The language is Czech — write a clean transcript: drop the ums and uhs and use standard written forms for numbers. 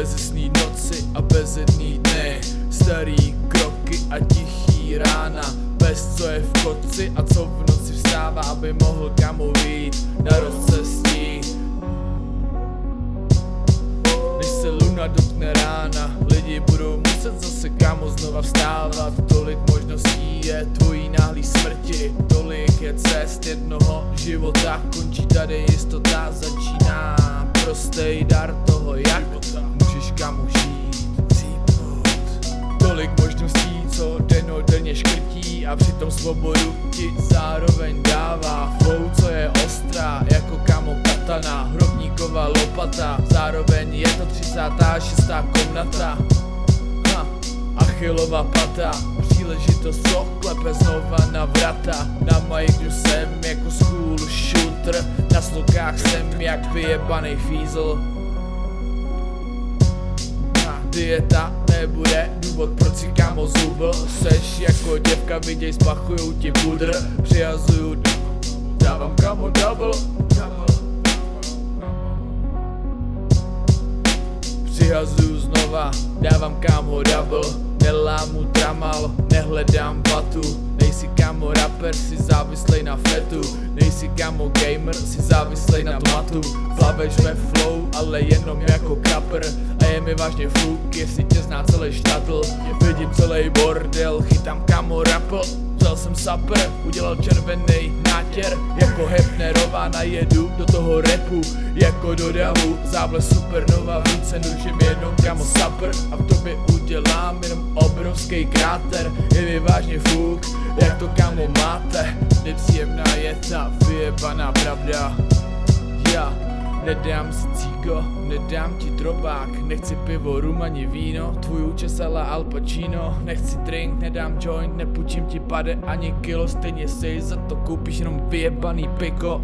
bezesný noci a bezedný dny, starý kroky a tichý rána, bez co je v koci a co v noci vstává, aby mohl kamo vyjít na rozcestí. Než se luna dotkne rána, lidi budou muset zase kamo znova vstávat. Tolik možností je tvojí náhlý smrti, tolik je cest jednoho života. Končí tady jistota, začíná prostej dar toho, jak můžeš kamo žít, cípnout. Tolik možností, co dennodenně škrtí a přitom svobodu ti zároveň dává. Flow, co je ostrá jako kamo katana, hrobníková lopata, zároveň je to 36. komnata. Achillova pata, příležitost, co klepe znova na vrata. Na majku jsem jako school shooter, na slukách jsem jak vyjebanej fízl. Dieta nebude důvod, proč si kamo zubl. Seš jako děvka, viděj, spachujou ti pudr. Přihazuju, dávám kamo double. Přihazuju znova, dávám kamo double. Nelámu tramal, nehledám vatu. Nejsi kamo rapper, si závislej na fetu. Nejsi kamo gamer, si závislej na matu. Plaveš ve flow, ale jenom jako kapr. A je mi vážně fuk, jestli tě zná celý štadl. Vidím celý bordel, chytám kamo rapl. Vzal jsem sapr, udělal červený nátěr. Jako Hepnerová najedu do toho rapu. Jako do davu, záble supernova. Více nužím jenom kamo sapr. A v tobě udělám jenom obrovský kráter. Je mi vážně fuk, jak to kamo máte. Nepříjemná je ta vyjebaná pravda. Já nedám si cíko, nedám ti drobák. Nechci pivo, rum ani víno, tvůj účes ale Al Pacino. Nechci drink, nedám joint, nepůjčím ti pade ani kilo. Stejně si za to koupíš jenom vyjebaný piko.